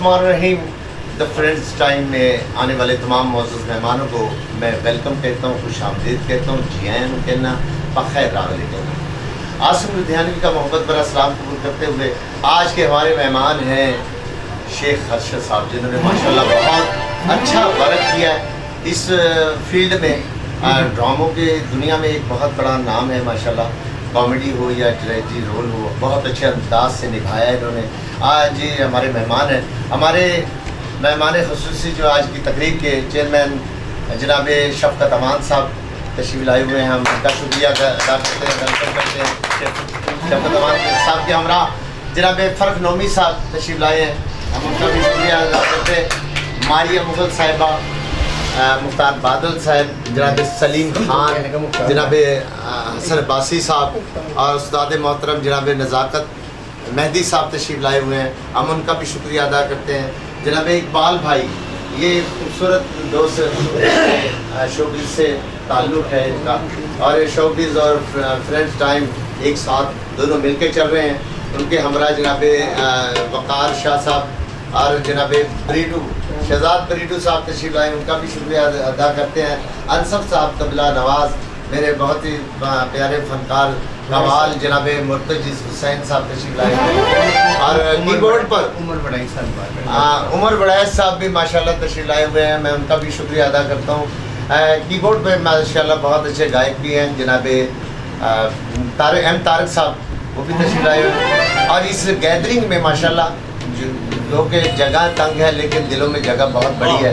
बिस्मिल्लाहिर्रहमानिर्रहीम। The friends time में आने वाले तमाम मौजूद मेहमानों को मैं वेलकम कहता हूँ, खुश आमदीद कहता हूँ, जी आयन कहना, बखैर रागले कहना। आसिम लुधियानवी का मोहब्बत भरा सलाम कबूल करते हुए आज के हमारे मेहमान हैं शेख हर्षद साहब, जिन्होंने माशाल्लाह बहुत अच्छा वर्क किया है इस फील्ड में। ड्रामों के दुनिया में एक बहुत बड़ा नाम है माशाल्लाह। कॉमेडी हो या ट्रेजिडी रोल हो, बहुत अच्छे अंदाज से निभाया है इन्होंने। आज ये हमारे मेहमान हैं, हमारे मेहमान ख़ुसूसी जो आज की तकरीब के चेयरमैन जनाब शफ़क़त अमान साहब तशरीफ़ लाए हुए हैं। हम उनका शुक्रिया अदा करते हैं, वेलकम करते हैं। शफ़क़त अमान साहब के हमरा जनाब फ़र्क नोमी साहब तशरीफ़ लाए हैं, हम उनका भी शुक्रिया अदा करते हैं। मारिया मुग़ल साहिबा, मुख्तार बादल साहब, जनाब सलीम खान, जनाब हसन अब्बासी साहब और उस्ताद मोहतरम जनाब नज़ाकत मेहदी साहब तशरीफ़ लाए हुए हैं, हम उनका भी शुक्रिया अदा करते हैं। जनाब इकबाल भाई, ये खूबसूरत दोस्त शोबिज़ से ताल्लुक़ है इनका, और ये शोबिज़ और फ्रेंड्स टाइम एक साथ दोनों मिलकर चल रहे हैं। उनके हमरा जनाब वक़ार शाह साहब और जनाब बरीडू शहजाद बरीडू साहब तशरीफ़ लाए, उनका भी शुक्रिया अदा करते हैं। अनसफ साहब तबला नवाज़, मेरे बहुत ही प्यारे फ़नकार कवाल जनाब मुर्तज़िज़ हुसैन साहब तशरीफ़ लाए हैं, और कीबोर्ड पर उमर बड़ैस साहब भी माशाल्लाह तशरीफ़ लाए हुए हैं, मैं उनका भी शुक्रिया अदा करता हूँ। कीबोर्ड पे माशाल्लाह बहुत अच्छे गायक भी हैं, जनाब तारक साहब, वो भी तशरीफ़ लाए हुए हैं। और इस गैदरिंग में माशाल्लाह जो कि जगह तंग है लेकिन दिलों में जगह बहुत बड़ी है।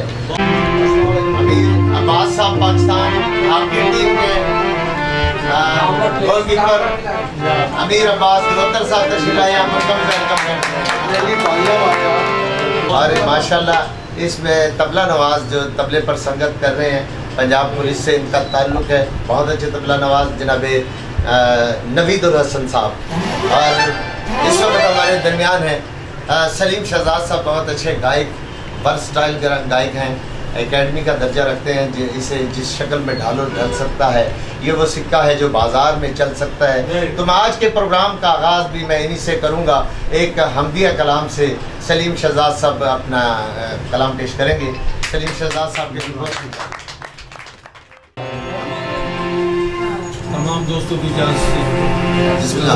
अमीर अब्बास साहब पाकिस्तान आपकी टीम के गोलकीपर अमीर अब्बास गिलोतर साहब तशरीफ़ लाए हैं, और माशाल्लाह इसमें तबला नवाज़ जो तबले पर संगत कर रहे हैं, पंजाब पुलिस से इनका ताल्लुक़ है, बहुत अच्छे तबला नवाज़ जनाब नवीदुल हसन साहब। और इस वक्त हमारे दरमियान हैं सलीम शहजाद साहब, बहुत अच्छे गायक, वर्सटाइल गायक हैं, एकेडमी का दर्जा रखते हैं। इसे जिस शक्ल में ढालो ढल सकता है, ये वो सिक्का है जो बाज़ार में चल सकता है। तो मैं आज के प्रोग्राम का आगाज़ भी मैं इन्हीं से करूँगा, एक हमदिया कलाम से। सलीम शहजाद साहब अपना कलाम पेश करेंगे। सलीम शहजाद साहब के तमाम दोस्तों की इजाज़त से गदा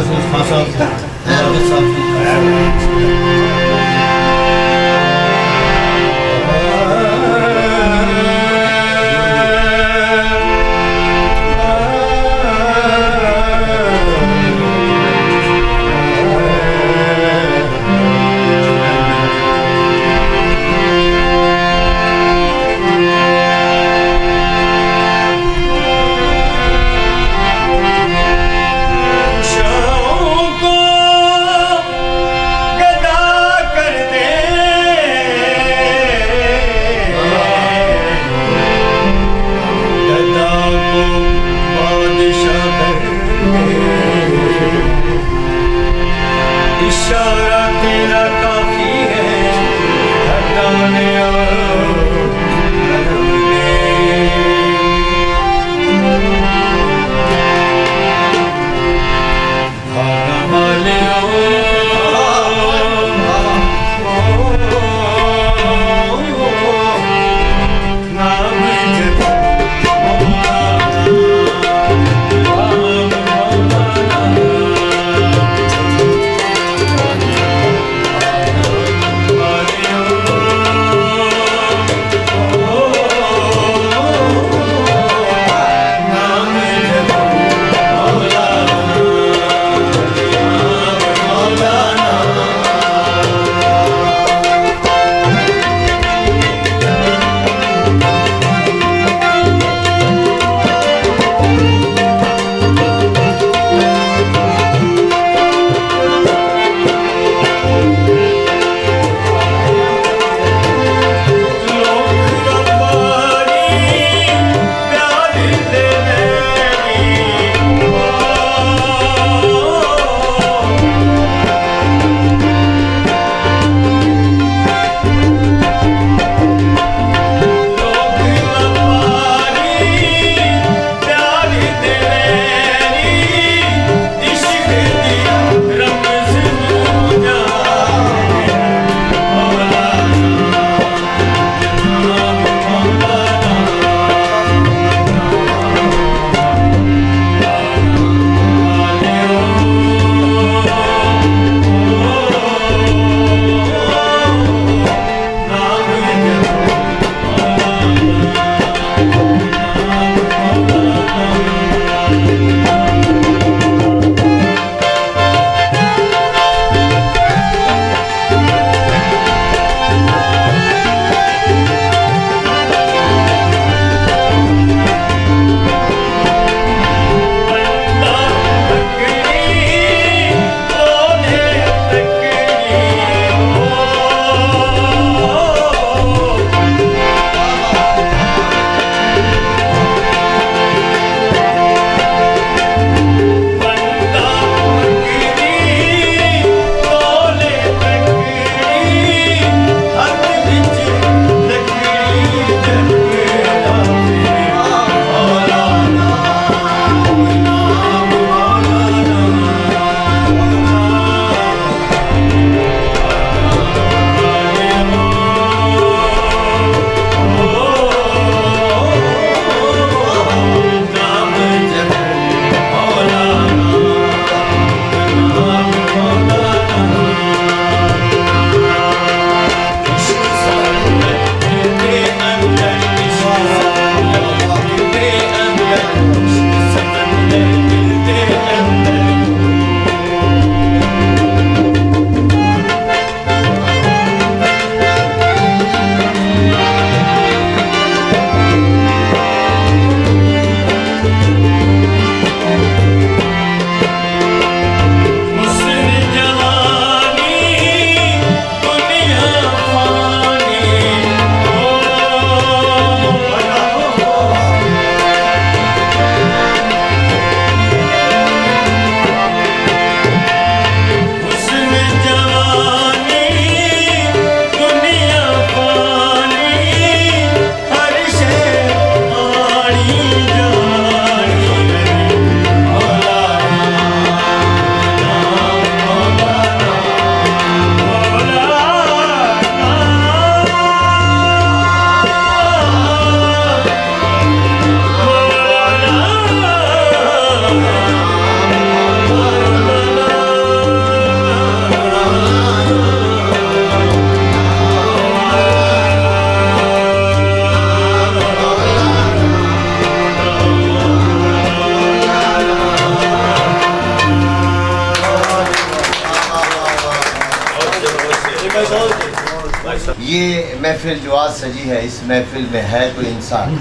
महफिल जो आज सजी है, इस महफिल में है कोई इंसान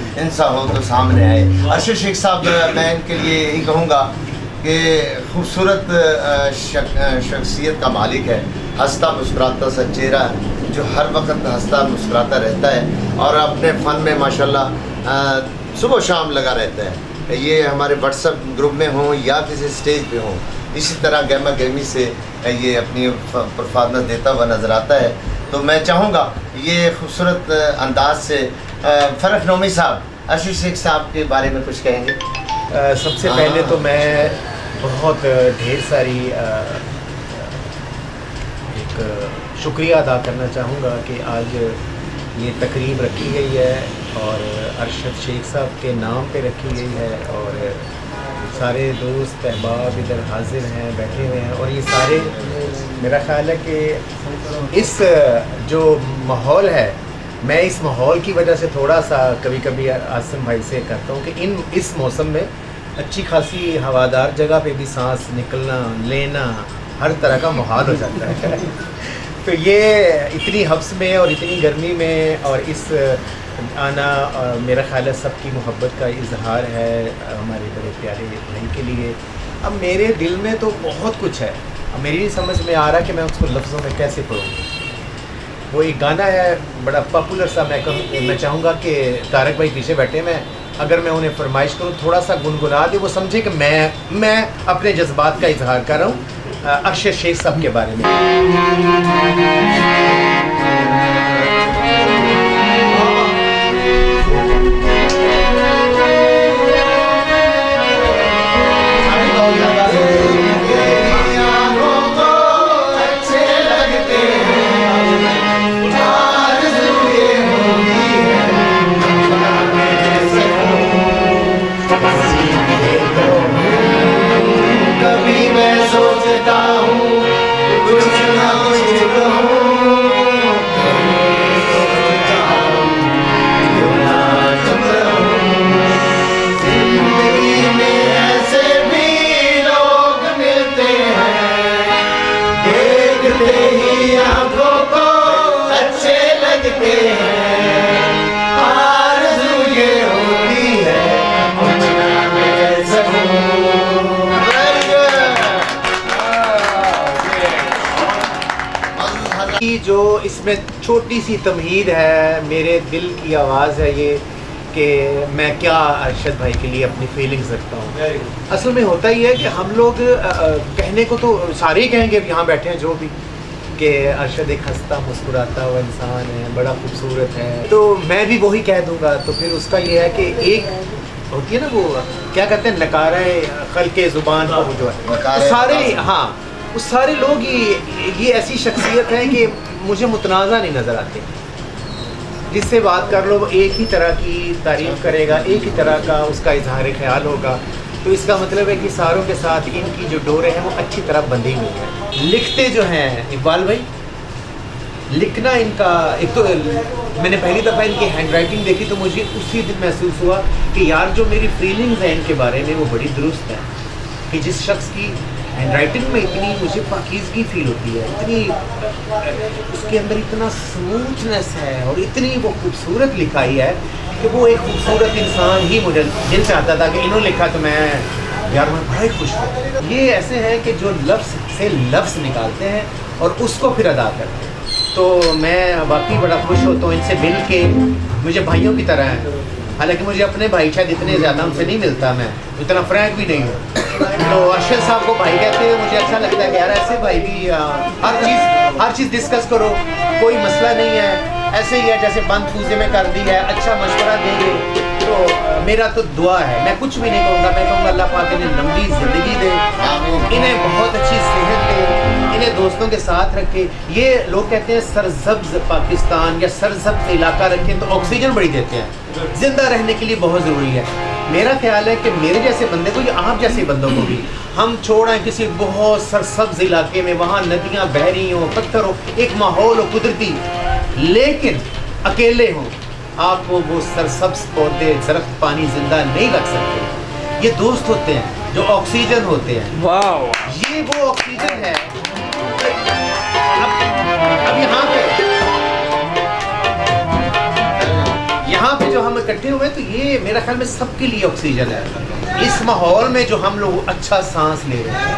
हो तो सामने आए। अरशद शेख साहब, मैं इनके लिए यही कहूँगा कि खूबसूरत शख्सियत का मालिक है, हंसता मुस्कुराता सा चेहरा है, जो हर वक्त हंसता मुस्कुराता रहता है और अपने फ़न में माशाल्लाह सुबह शाम लगा रहता है। ये हमारे व्हाट्सएप ग्रुप में हों या किसी स्टेज पे हों, इसी तरह गहमा गहमी से ये अपनी परफॉर्मेंस देता हुआ नज़र आता है। तो मैं चाहूँगा ये खूबसूरत अंदाज से फ़रख नोमी साहब, अरशद शेख साहब के बारे में कुछ कहेंगे? सबसे पहले तो मैं बहुत ढेर सारी एक शुक्रिया अदा करना चाहूँगा कि आज ये तकरीब रखी गई है और अरशद शेख साहब के नाम पे रखी गई है और सारे दोस्त अहबाब इधर हाजिर हैं, बैठे हुए हैं। और ये सारे, मेरा ख़्याल है कि इस जो माहौल है, मैं इस माहौल की वजह से थोड़ा सा कभी कभी आसिम भाई से करता हूँ कि इस मौसम में अच्छी खासी हवादार जगह पे भी सांस निकलना लेना हर तरह का माहौल हो जाता है। तो ये इतनी हब्स में और इतनी गर्मी में और इस आना मेरा ख्याल है सबकी मोहब्बत का इजहार है हमारे बड़े प्यारे भाई के लिए। अब मेरे दिल में तो बहुत कुछ है, अब मेरी नहीं समझ में आ रहा कि मैं उसको लफ्ज़ों में कैसे पढ़ूँ। वो एक गाना है बड़ा पॉपुलर सा, मैं चाहूँगा कि तारक भाई पीछे बैठे, अगर मैं उन्हें फरमाइश करूँ थोड़ा सा गुनगुना दे, वो समझे कि मैं अपने जज्बात का इजहार कर रहा हूँ अरशद शेख साहब के बारे में। जो इसमें छोटी सी तमहीद है, मेरे दिल की आवाज़ है ये कि मैं क्या अरशद भाई के लिए अपनी फीलिंग्स रखता हूँ। असल में होता ही है कि हम लोग कहने को तो सारे ही कहेंगे यहाँ बैठे हैं जो भी, कि अरशद एक हंसता मुस्कुराता हुआ इंसान है, बड़ा खूबसूरत है, तो मैं भी वही कह दूँगा। तो फिर उसका ये है कि एक होती है ना, वो क्या कहते हैं, नकारा खल्के ज़ुबान का वो जो है, तो सारे, हाँ, उस सारे लोग ये ऐसी शख्सियत है कि मुझे मुतनाज़ा नहीं नज़र आते। जिससे बात कर लो वो एक ही तरह की तारीफ़ करेगा, एक ही तरह का उसका इजहार ख्याल होगा। तो इसका मतलब है कि सारों के साथ इनकी जो डोरें हैं वो अच्छी तरह बंधी हुई हैं। लिखते जो हैं इकबाल भाई, लिखना इनका, एक तो मैंने पहली दफ़ा इनकी हैंड राइटिंग देखी तो मुझे उसी दिन महसूस हुआ कि यार जो मेरी फीलिंग्स हैं इनके बारे में वो बड़ी दुरुस्त है। कि जिस शख्स की हैंड राइटिंग में इतनी मुझे पाकीज़गी फील होती है, इतनी उसके अंदर इतना स्मूथनेस है और इतनी वो खूबसूरत लिखाई है कि वो एक खूबसूरत इंसान ही मुझे दिल चाहता था कि इन्होंने लिखा तो मैं यार मैं बड़ा ही खुश हूँ। ये ऐसे हैं कि जो लफ्ज़ से लफ्ज़ निकालते हैं और उसको फिर अदा करते हैं। तो मैं वाकई बड़ा खुश होता हूँ इनसे मिल के, मुझे भाइयों की तरह है। हालांकि मुझे अपने भाई शायद इतने ज़्यादा उनसे नहीं मिलता, मैं इतना फ्रैंक भी नहीं हूँ। तो अरशद साहब को भाई कहते हुए मुझे अच्छा लगता है कि यार ऐसे भाई भी हर चीज़ डिस्कस करो, कोई मसला नहीं है, ऐसे ही है जैसे बंद पूजे में कर दी है, अच्छा मशवरा देंगे। तो मेरा तो दुआ है, मैं कुछ भी नहीं कहूँगा, मैं कहूँगा अल्लाह पाक इन्हें लंबी ज़िंदगी दे, इन्हें बहुत अच्छी सेहत दे, इन्हें दोस्तों के साथ रखे। ये लोग कहते हैं सरसब्ज़ पाकिस्तान या सरसब्ज़ इलाका रखें तो ऑक्सीजन बड़ी देते हैं, ज़िंदा रहने के लिए बहुत ज़रूरी है। मेरा ख्याल है कि मेरे जैसे बंदे को या आप जैसे बंदों को भी हम छोड़ें किसी बहुत सरसब्ज़ इलाके में, वहाँ नदियाँ बह रही हों, पत्थर हो, एक माहौल हो कुदरती, लेकिन अकेले हों, आप वो सरसब्ज़ पौधे दरख्त पानी ज़िंदा नहीं रख सकते। ये दोस्त होते हैं जो ऑक्सीजन होते हैं। वाह, ये वो ऑक्सीजन है। अब यहाँ पे जो हम इकट्ठे हुए तो ये मेरा ख्याल में सबके लिए ऑक्सीजन है। इस माहौल में जो हम लोग अच्छा सांस ले रहे हैं,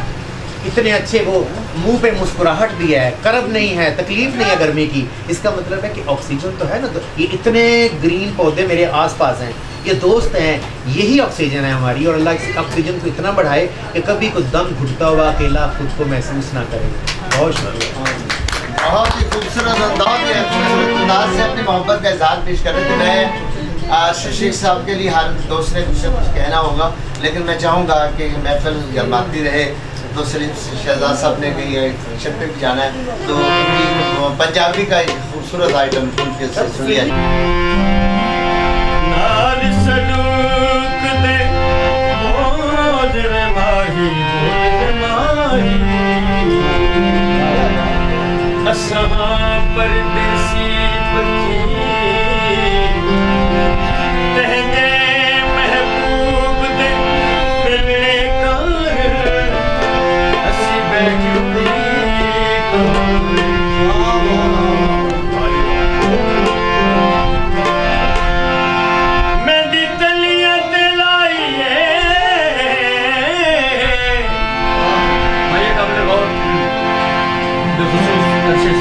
इतने अच्छे वो मुंह पे मुस्कुराहट भी है, करब नहीं है, तकलीफ नहीं है गर्मी की, इसका मतलब है कि ऑक्सीजन तो है ना। तो ये इतने ग्रीन पौधे मेरे आसपास हैं, ये दोस्त हैं, यही ऑक्सीजन है हमारी। और अल्लाह इस ऑक्सीजन को इतना बढ़ाए कि कभी कोई दम घुटता हुआ अकेला खुद को महसूस ना करे। बहुत शुक्रिया। बहुत ही खूबसूरत अंदाज है, खूबसूरत अंदाज से अपनी मोहब्बत का इजहार पेश कर रहे थे। मैं शशीक साहब के लिए हर दोस्त ने कुछ कहना होगा, लेकिन मैं चाहूँगा कि महफिल गर्माती रहे। तो सिर्फ शहजाद साहब ने कहीं फंक्शन पे भी जाना है, तो उनकी पंजाबी का एक खूबसूरत आइटम उनके से सुन लिया। परदेसी पखी तहगे महबूब दे मिलने कार असी बैठी मेहंदी तलियां ते लाइए भाई आपने बहुत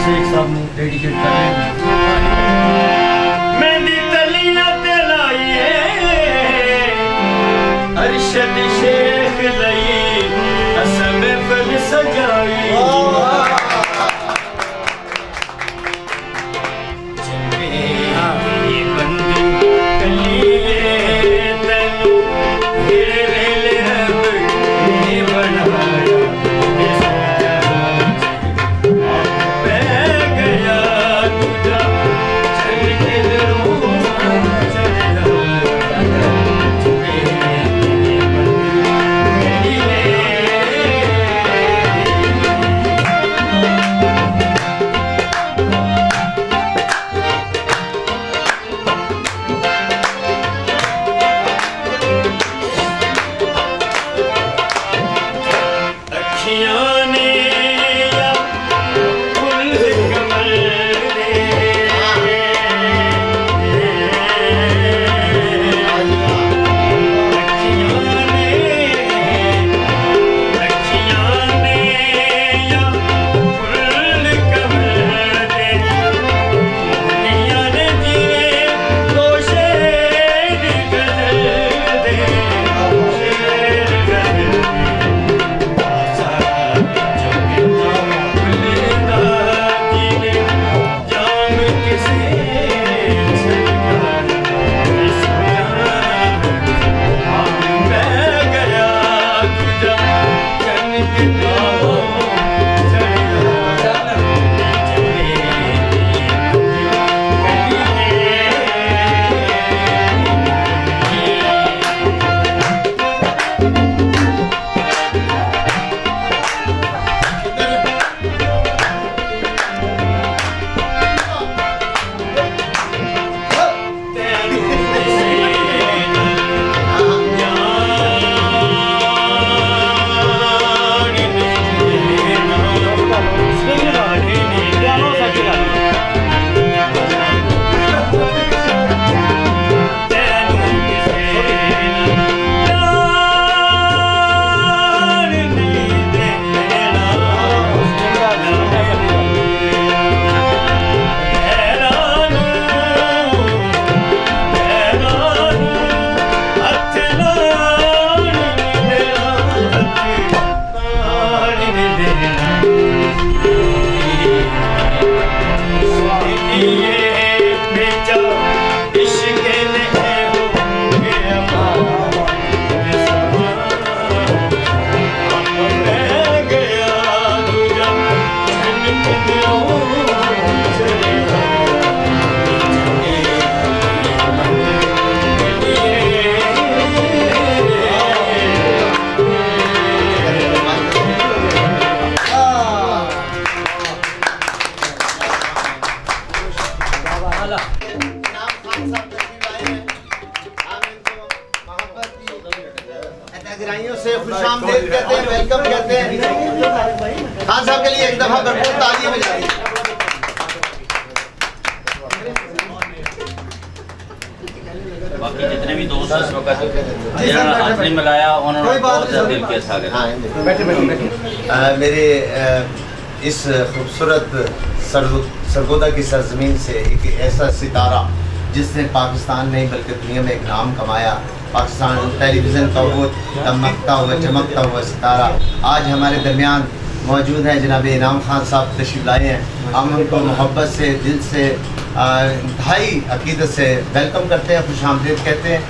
शेख साहब ने डेडिकेट कर रहे हैं। मेहंदी तलियां ते लाइए अरशद शेख लई असम फल सजाई गहराइयों से खुशामदीद कहते हैं, वेलकम कहते हैं। खान साहब के लिए एक दफा भरपूर तालियां बजाइए। कि जितने भी दोस्त इस वक्त जिन्होंने हाथ नहीं मिलाया उन्होंने बहुत ज़्यादा दिल के साथ हाँ, मेरे इस खूबसूरत सरगोदा की सरजमीन से एक ऐसा सितारा जिसने पाकिस्तान नहीं बल्कि दुनिया में एक नाम कमाया, पाकिस्तान टेलीविज़न का वो दमकता हुआ चमकता हुआ सितारा आज हमारे दरमियान मौजूद है। जनाब इनाम खान साहब तशरीफ़ लाए हैं। हम उनको मोहब्बत से दिल से इंतहाई अकीदत से वेलकम करते हैं, खुश आमदीद कहते हैं।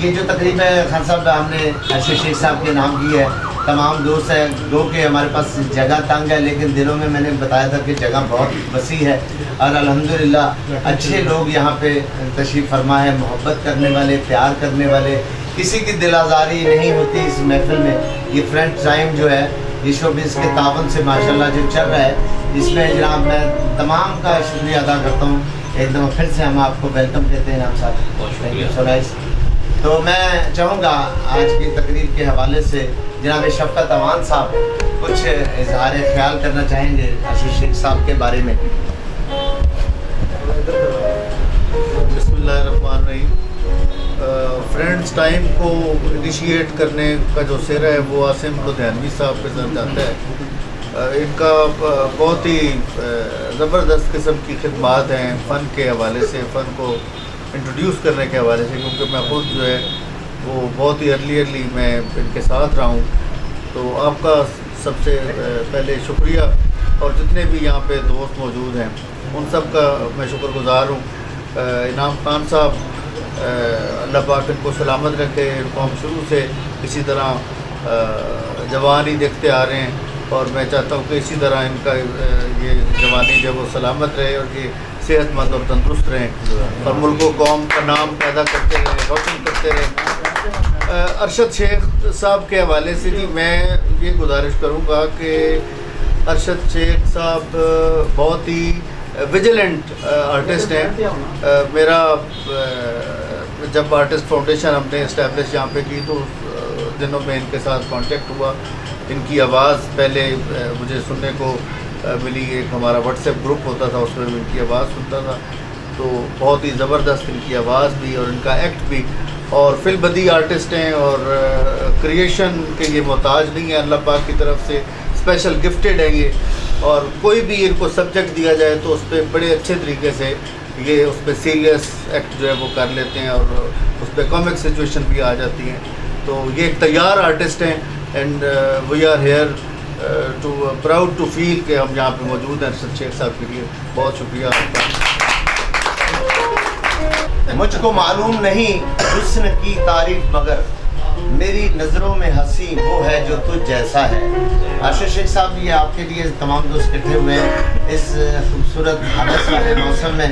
ये जो तकरीब है खान साहब हमने अरशद शेख साहब के नाम की है। तमाम दोस्त हैं, दो के हमारे पास जगह तंग है, लेकिन दिनों में मैंने बताया था कि जगह बहुत वसी है और अल्हम्दुलिल्लाह अच्छे लोग यहाँ पे तशरीफ़ फरमा है, मोहब्बत करने वाले, प्यार करने वाले, किसी की दिल आज़ारी नहीं होती इस महफिल में। ये फ्रेंड टाइम जो है ये शोबिज़ के तावन से माशाल्लाह जो चल रहा है, इसमें जनाब मैं तमाम का शुक्रिया अदा करता हूँ। एक दफ़ा फिर से हम आपको वेलकम कहते हैं नाम साहब, थैंक यू सो नाइस। तो मैं चाहूँगा आज की तकरीब के हवाले से जनाब शफकत अमान साहब कुछ इजहार ख्याल करना चाहेंगे अरशद शेख साहब के बारे में। बिस्मिल्लाहिर्रहमानिर्रहीम। फ्रेंड्स टाइम को इनिशिएट करने का जो सिरा है वो आसिम लुधियानवी साहब के साथ जाता है। इनका बहुत ही ज़बरदस्त किस्म की खिदमात हैं फ़न के हवाले से, फ़न को इंट्रोड्यूस करने के हवाले से, क्योंकि मैं ख़ुद जो है वो बहुत ही अर्ली मैं इनके साथ रहा हूँ। तो आपका सबसे पहले शुक्रिया, और जितने भी यहाँ पे दोस्त मौजूद हैं उन सब का मैं शुक्रगुज़ार हूँ। इनाम खान साहब अल्लाह पाक इनको सलामत रखे, इनको हम शुरू से इसी तरह जवान ही देखते आ रहे हैं, और मैं चाहता हूँ कि इसी तरह इनका ये जवानी जो वो सलामत रहे और ये सेहतमंद और तंदुरुस्त रहें और मुल्क व कौम का नाम पैदा करते रहें, रोशन करते रहें। अरशद शेख साहब के हवाले से जी मैं ये गुजारिश करूँगा कि अरशद शेख साहब बहुत ही विजिलेंट आर्टिस्ट हैं। मेरा जब आर्टिस्ट फाउंडेशन हमने इस्टेब्लिश यहाँ पे की तो दिनों में इनके साथ कांटेक्ट हुआ। इनकी आवाज़ पहले मुझे सुनने को मिली, एक हमारा व्हाट्सएप ग्रुप होता था उसमें मैं इनकी आवाज़ सुनता था, तो बहुत ही ज़बरदस्त इनकी आवाज़ भी और इनका एक्ट भी, और फिल्मबदी आर्टिस्ट हैं और क्रिएशन के ये मोहताज नहीं है, अल्लाह पाक की तरफ से स्पेशल गिफ्टेड है ये, और कोई भी इनको सब्जेक्ट दिया जाए तो उस पर बड़े अच्छे तरीके से ये उस पर सीरियस एक्ट जो है वो कर लेते हैं और उस पर कॉमिक सिचुएशन भी आ जाती हैं। तो ये एक तैयार आर्टिस्ट हैं and we are here to proud to feel कि हम यहाँ पे मौजूद हैं अरशद शेख साहब के लिए। बहुत शुक्रिया आपका। मुझको मालूम नहीं हुस्न की तारीफ मगर मेरी नज़रों में हंसी वो है जो तुझ जैसा है। अरशद शेख साहब ये आपके लिए तमाम दोस्त इकट्ठे हुए हैं इस खूबसूरत हालत वाले मौसम में।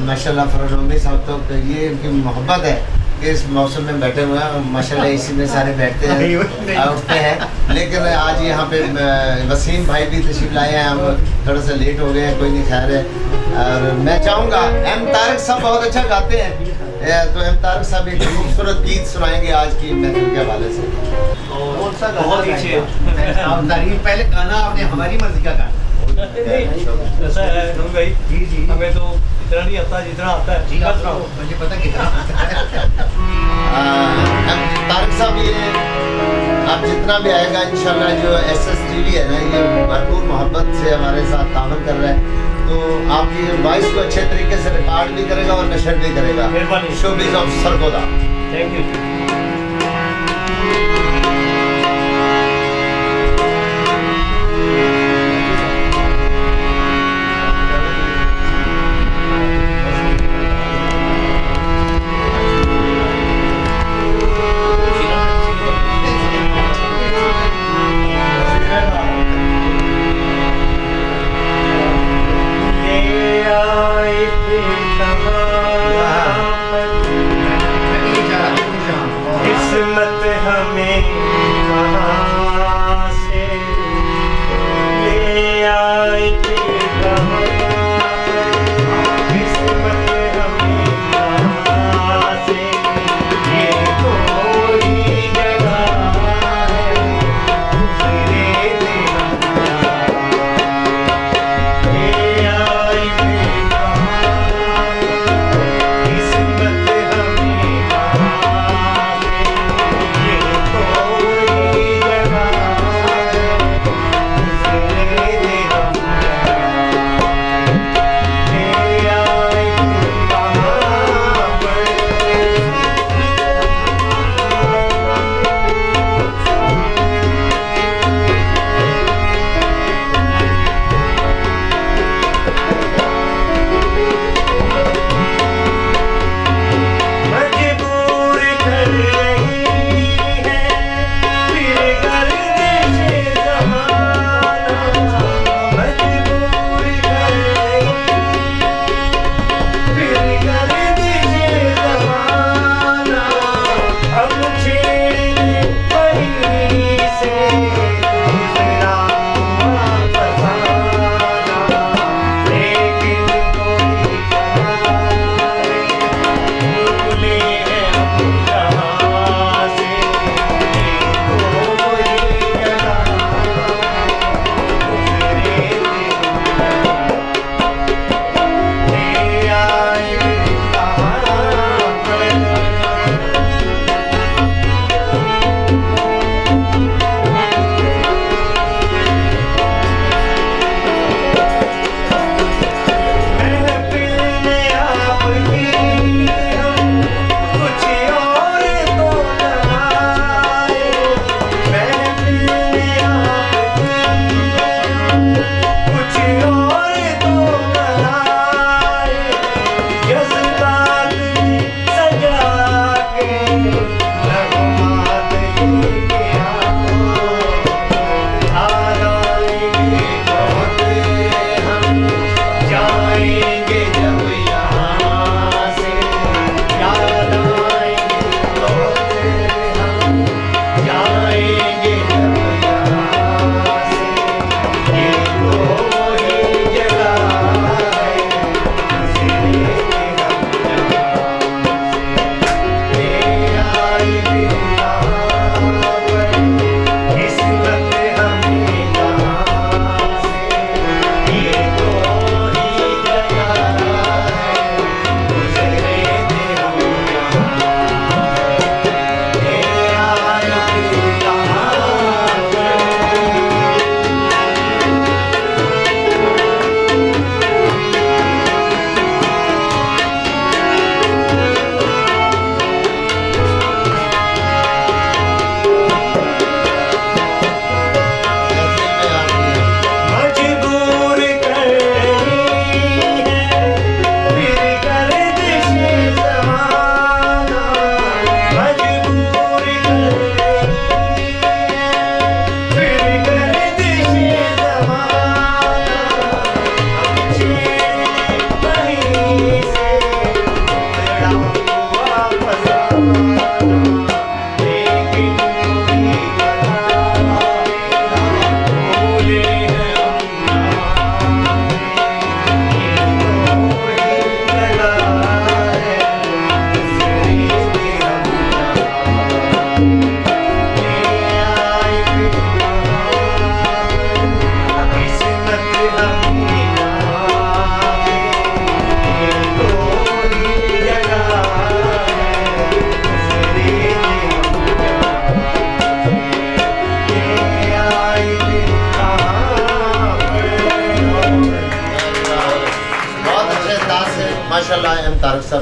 माशाल्लाह फरोज़ साहब तो ये इनकी मोहब्बत है कि इस मौसम में बैठे हुए हैं, माशाल्लाह इसी में सारे बैठते हैं उठते हैं। लेकिन आज यहाँ पे वसीम भाई भी तशरीफ़ लाए हैं, हम थोड़ा सा लेट हो गए हैं, कोई नहीं खैर है। और मैं चाहूँगा एम तारक साहब बहुत अच्छा गाते हैं, तो एम तारक साहब एक खूबसूरत गीत सुनाएंगे आज की महफिल के हवाले से। बहुत नीचे तारीफ पहले गाना आपने हमारी मर्जी का गाना। ऐसा है नूर भाई, जी जी हमें तो इतना नहीं आता जितना आता है। जी आप मुझे पता कितना तारक साहब ये आप जितना भी आएगा इंशाल्लाह जो SSTV है ना ये भरपूर मोहब्बत से हमारे साथ तावन कर रहा है, तो आपकी वॉइस को अच्छे तरीके से रिकॉर्ड भी करेगा और नशर भी करेगा। मेहरबानी। Showbiz of Sargodha. Thank you.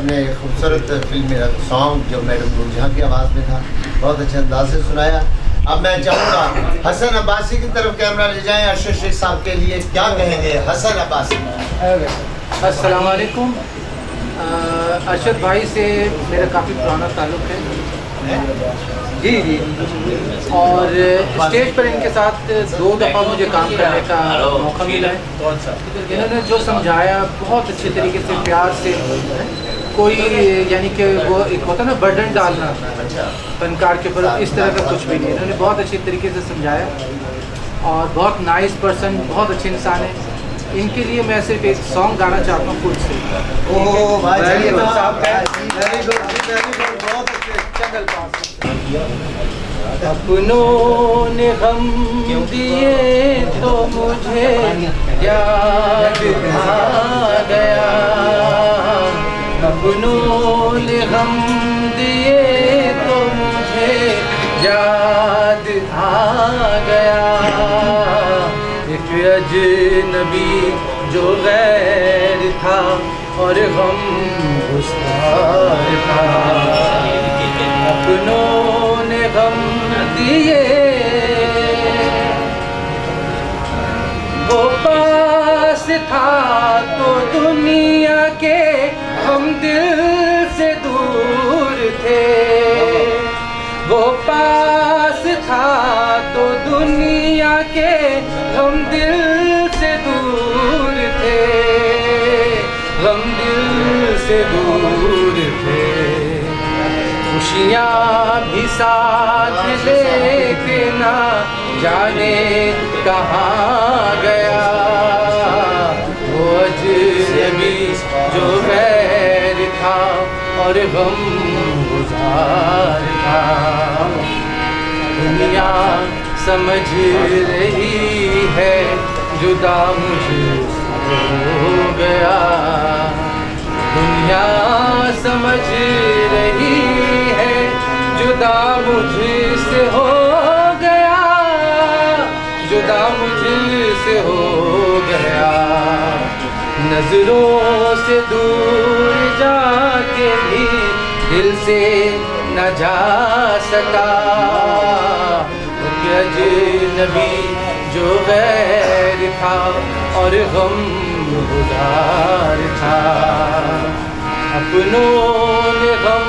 ने एक खूबसूरत फिल्मी सॉन्ग जो मैडम नूरजहां की आवाज़ में था, बहुत अच्छे अंदाज से सुनाया। अब मैं चाहूँगा हसन अब्बासी की तरफ कैमरा ले जाएं। अरशद शेख साहब के लिए क्या कहेंगे हसन अब्बासी? अस्सलाम वालेकुम। अरशद भाई से मेरा काफ़ी पुराना ताल्लुक़ है जी जी, और स्टेज पर इनके साथ 2 दफ़ा मुझे काम करने का मौका मिला है। कौन सा? इन्होंने जो समझाया बहुत अच्छे तरीके से, प्यार से, कोई यानी कि वो एक होता ना बर्डन डालना फनकार के ऊपर, इस तरह का कुछ भी नहीं। इन्होंने बहुत अच्छे तरीके से समझाया और बहुत नाइस पर्सन, बहुत अच्छे इंसान है। इनके लिए मैं सिर्फ एक सॉन्ग गाना चाहता हूँ खुद से। ओह भाई, वेरी गुड साहब का वेरी गुड, बहुत अच्छे। चंगल पास। अपनों ने गम दिए तो मुझे याद आ गया, अपनों ने गम दिए तो मुझे याद आ गया। एक अजनबी जो गैर था और गम गुस्तार था, अपनों ने गम दिए। वो पास था तो दुनिया के हम दिल से दूर थे, वो पास था तो दुनिया के हम दिल से दूर थे, हम दिल से दूर थे। खुशियाँ भी साथ लेके ना जाने कहाँ गया, वो अजनबी जो गैर था और गम गुज़ार था। दुनिया समझ रही है जुदा मुझसे हो गया, दुनिया समझ रही है जुदा मुझसे हो गया, जुदा मुझसे हो गया। नजरों से दूर जाके भी दिल से न जा सका, अजनबी जो गैर था और गम गुज़ार था, अपनों ने गम